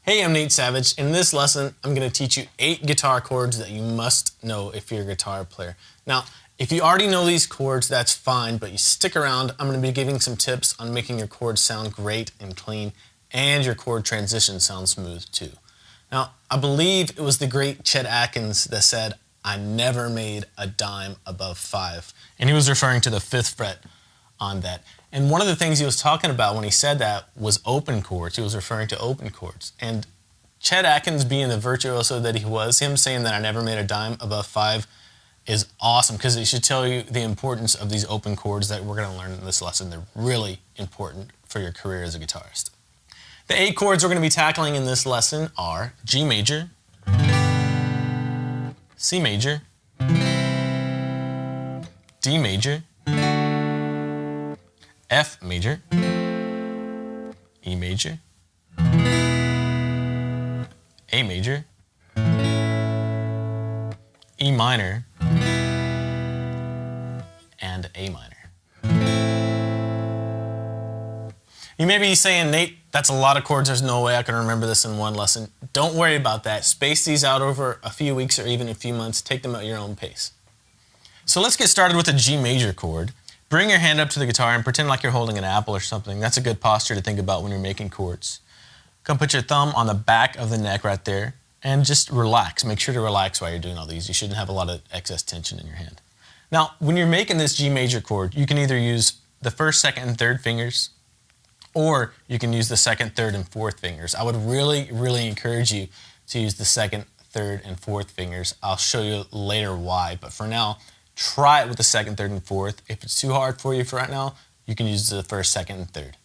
Hey, I'm Nate Savage. In this lesson, I'm going to teach you 8 guitar chords that you must know if you're a guitar player. Now, if you already know these chords, that's fine, but you stick around. I'm going to be giving some tips on making your chords sound great and clean, and your chord transition sound smooth too. Now, I believe it was the great Chet Atkins that said, "I never made a dime above 5." And he was referring to the 5th fret on that. And one of the things he was talking about when he said that was open chords. He was referring to open chords. And Chet Atkins, being the virtuoso that he was, him saying that I never made a dime above 5 is awesome, because it should tell you the importance of these open chords that we're going to learn in this lesson. They're really important for your career as a guitarist. The 8 chords we're going to be tackling in this lesson are G major, C major, D major, F major, E major, A major, E minor, and A minor. You may be saying, "Nate, that's a lot of chords. There's no way I can remember this in one lesson." Don't worry about that. Space these out over a few weeks or even a few months. Take them at your own pace. So let's get started with a G major chord. Bring your hand up to the guitar and pretend like you're holding an apple or something. That's a good posture to think about when you're making chords. Come put your thumb on the back of the neck right there and just relax. Make sure to relax while you're doing all these. You shouldn't have a lot of excess tension in your hand. Now, when you're making this G major chord, you can either use the first, second, and third fingers, or you can use the second, third, and fourth fingers. I would really encourage you to use the second, third, and fourth fingers. I'll show you later why, but for now, try it with the second, third, and fourth. If it's too hard for you for right now, you can use the first, second, and third.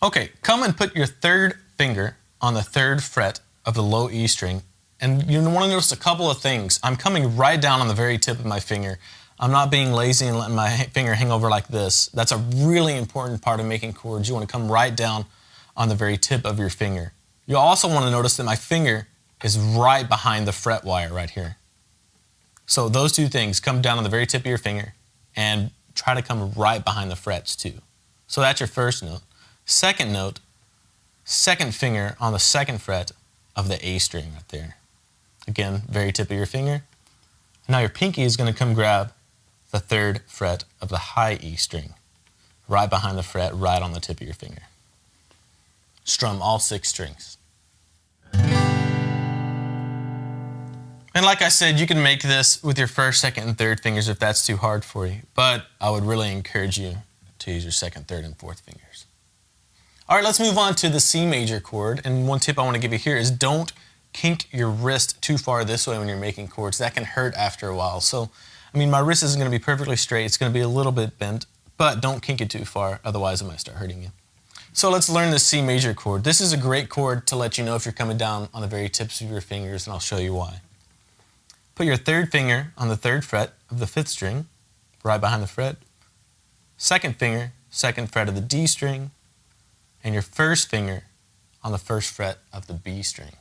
Okay, come and put your third finger on the 3rd fret of the low E string, and you want to notice a couple of things. I'm coming right down on the very tip of my finger. I'm not being lazy and letting my finger hang over like this. That's a really important part of making chords. You want to come right down on the very tip of your finger. You also want to notice that my finger is right behind the fret wire right here. So those two things, come down on the very tip of your finger and try to come right behind the frets too. So that's your first note. Second note, second finger on the 2nd fret of the A string right there. Again, very tip of your finger. Now your pinky is going to come grab the 3rd fret of the high E string, right behind the fret, right on the tip of your finger. Strum all 6 strings. And like I said, you can make this with your first, second, and third fingers if that's too hard for you. But I would really encourage you to use your second, third, and fourth fingers. All right, let's move on to the C major chord. And one tip I want to give you here is don't kink your wrist too far this way when you're making chords. That can hurt after a while. So, I mean, my wrist isn't going to be perfectly straight. It's going to be a little bit bent, but don't kink it too far. Otherwise, it might start hurting you. So let's learn the C major chord. This is a great chord to let you know if you're coming down on the very tips of your fingers, and I'll show you why. Put your 3rd finger on the 3rd fret of the 5th string, right behind the fret. 2nd finger, 2nd fret of the D string, and your 1st finger on the 1st fret of the B string.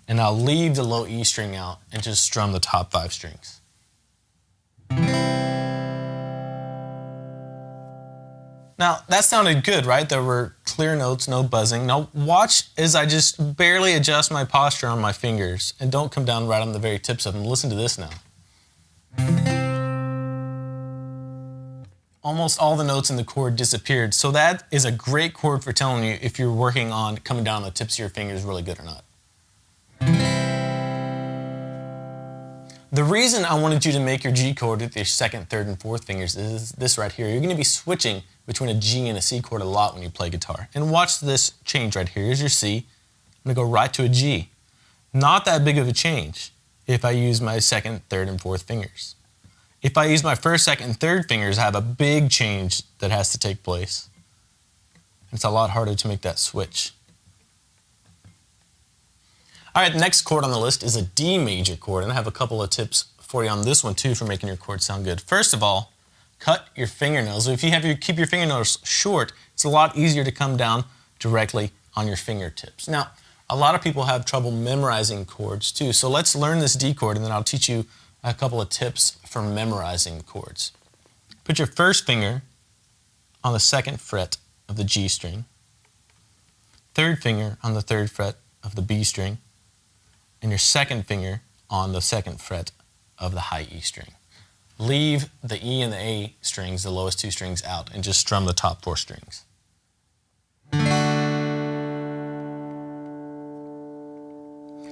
And now leave the low E string out and just strum the top 5 strings. Now, that sounded good, right? There were clear notes, no buzzing. Now watch as I just barely adjust my posture on my fingers, and don't come down right on the very tips of them. Listen to this now. Almost all the notes in the chord disappeared, so that is a great chord for telling you if you're working on coming down on the tips of your fingers really good or not. The reason I wanted you to make your G chord with your 2nd, 3rd, and 4th fingers is this right here. You're going to be switching between a G and a C chord a lot when you play guitar. And watch this change right here. Here's your C. I'm going to go right to a G. Not that big of a change if I use my 2nd, 3rd, and 4th fingers. If I use my 1st, 2nd, and 3rd fingers, I have a big change that has to take place. It's a lot harder to make that switch. All right, the next chord on the list is a D major chord, and I have a couple of tips for you on this one too for making your chord sound good. First of all, cut your fingernails. If you keep your fingernails short, it's a lot easier to come down directly on your fingertips. Now, a lot of people have trouble memorizing chords too, so let's learn this D chord, and then I'll teach you a couple of tips for memorizing chords. Put your 1st finger on the 2nd fret of the G string, 3rd finger on the 3rd fret of the B string, and your second finger on the second fret of the high E string. Leave the E and the A strings, the lowest two strings, out and just strum the top four strings.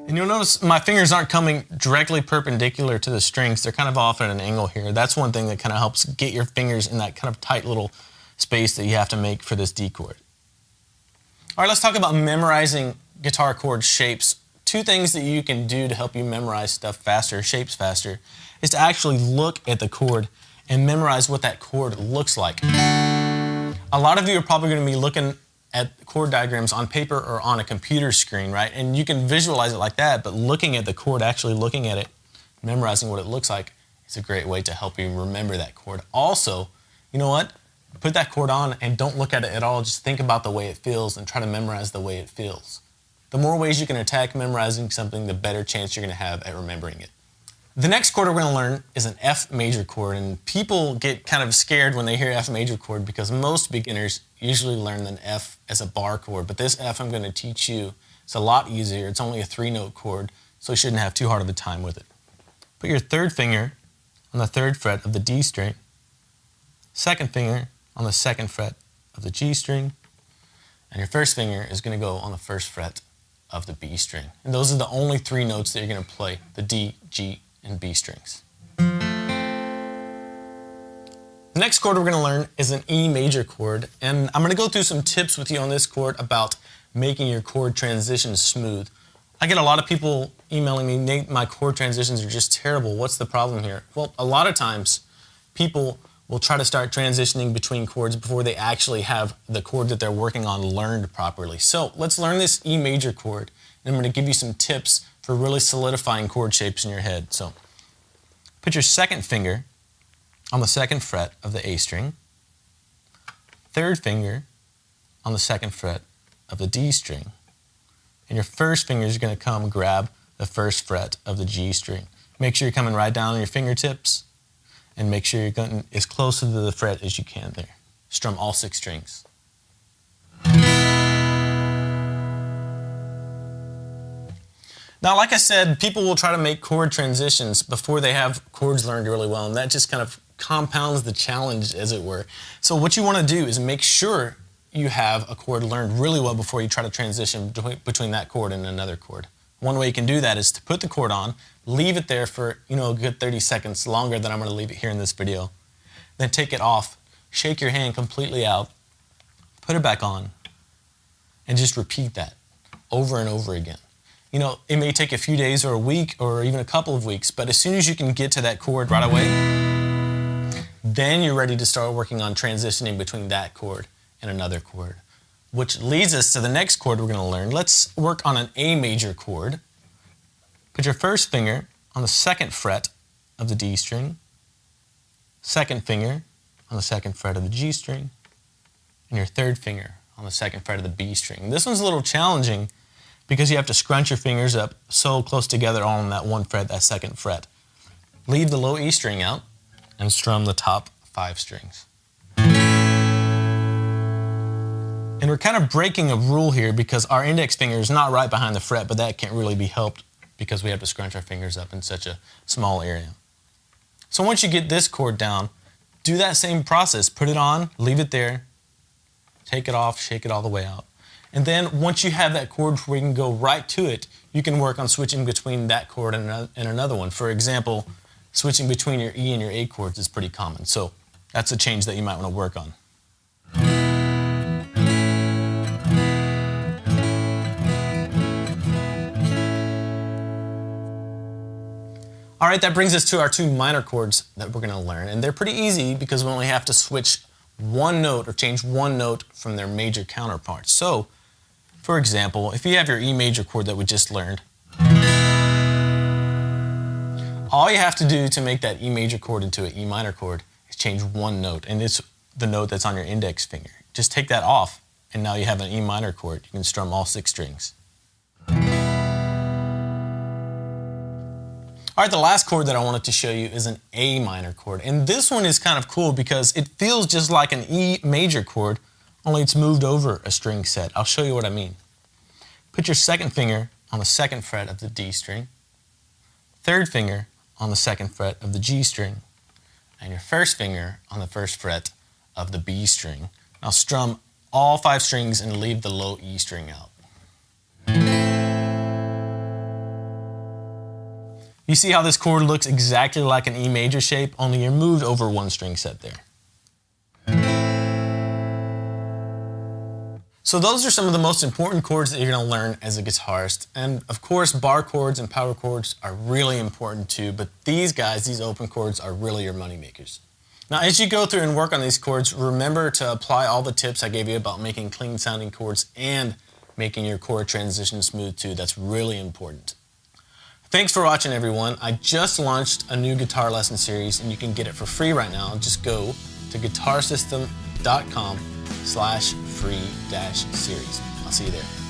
And you'll notice my fingers aren't coming directly perpendicular to the strings. They're kind of off at an angle here. That's one thing that kind of helps get your fingers in that kind of tight little space that you have to make for this D chord. All right, let's talk about memorizing guitar chord shapes. Two things that you can do to help you memorize stuff faster, shapes faster, is to actually look at the chord and memorize what that chord looks like. A lot of you are probably going to be looking at chord diagrams on paper or on a computer screen, right? And you can visualize it like that, but looking at the chord, actually looking at it, memorizing what it looks like, is a great way to help you remember that chord. Also, you know what? Put that chord on and don't look at it at all. Just think about the way it feels and try to memorize the way it feels. The more ways you can attack memorizing something, the better chance you're going to have at remembering it. The next chord we're going to learn is an F major chord, and people get kind of scared when they hear F major chord because most beginners usually learn an F as a bar chord, but this F I'm going to teach you is a lot easier. It's only a 3-note chord, so you shouldn't have too hard of a time with it. Put your third finger on the third fret of the D string, second finger on the second fret of the G string, and your first finger is going to go on the first fret of the B string. And those are the only 3 notes that you're going to play, the D, G, and B strings. The next chord we're going to learn is an E major chord, and I'm going to go through some tips with you on this chord about making your chord transitions smooth. I get a lot of people emailing me, Nate, my chord transitions are just terrible. What's the problem here? Well, a lot of times people will try to start transitioning between chords before they actually have the chord that they're working on learned properly. So let's learn this E major chord, and I'm going to give you some tips for really solidifying chord shapes in your head. So put your second finger on the second fret of the A string, third finger on the second fret of the D string, and your first finger is going to come grab the first fret of the G string. Make sure you're coming right down on your fingertips, and make sure you're getting as close to the fret as you can there. Strum all 6 strings. Now, like I said, people will try to make chord transitions before they have chords learned really well, and that just kind of compounds the challenge, as it were. So what you want to do is make sure you have a chord learned really well before you try to transition between that chord and another chord. One way you can do that is to put the chord on, leave it there for a good 30 seconds, longer than I'm going to leave it here in this video. Then take it off, shake your hand completely out, put it back on, and just repeat that over and over again. It may take a few days or a week or even a couple of weeks, but as soon as you can get to that chord right away, then you're ready to start working on transitioning between that chord and another chord. Which leads us to the next chord we're going to learn. Let's work on an A major chord. Put your first finger on the second fret of the D string, second finger on the second fret of the G string, and your third finger on the second fret of the B string. This one's a little challenging because you have to scrunch your fingers up so close together all on that one fret, that second fret. Leave the low E string out and strum the top 5 strings. And we're kind of breaking a rule here because our index finger is not right behind the fret, but that can't really be helped because we have to scrunch our fingers up in such a small area. So once you get this chord down, do that same process. Put it on, leave it there, take it off, shake it all the way out. And then once you have that chord where you can go right to it, you can work on switching between that chord and another one. For example, switching between your E and your A chords is pretty common. So that's a change that you might want to work on. All right, that brings us to our 2 minor chords that we're going to learn. And they're pretty easy because we only have to switch one note or change one note from their major counterparts. So, for example, if you have your E major chord that we just learned, all you have to do to make that E major chord into an E minor chord is change one note, and it's the note that's on your index finger. Just take that off, and now you have an E minor chord. You can strum all 6 strings. All right, the last chord that I wanted to show you is an A minor chord, and this one is kind of cool because it feels just like an E major chord, only it's moved over a string set. I'll show you what I mean. Put your second finger on the second fret of the D string, third finger on the second fret of the G string, and your first finger on the first fret of the B string. Now strum all 5 strings and leave the low E string out. You see how this chord looks exactly like an E major shape, only you're moved over 1 string set there. So those are some of the most important chords that you're going to learn as a guitarist. And of course, bar chords and power chords are really important too, but these guys, these open chords, are really your money makers. Now, as you go through and work on these chords, remember to apply all the tips I gave you about making clean sounding chords and making your chord transition smooth too. That's really important. Thanks for watching, everyone. I just launched a new guitar lesson series and you can get it for free right now. Just go to guitarsystem.com/free-series. I'll see you there.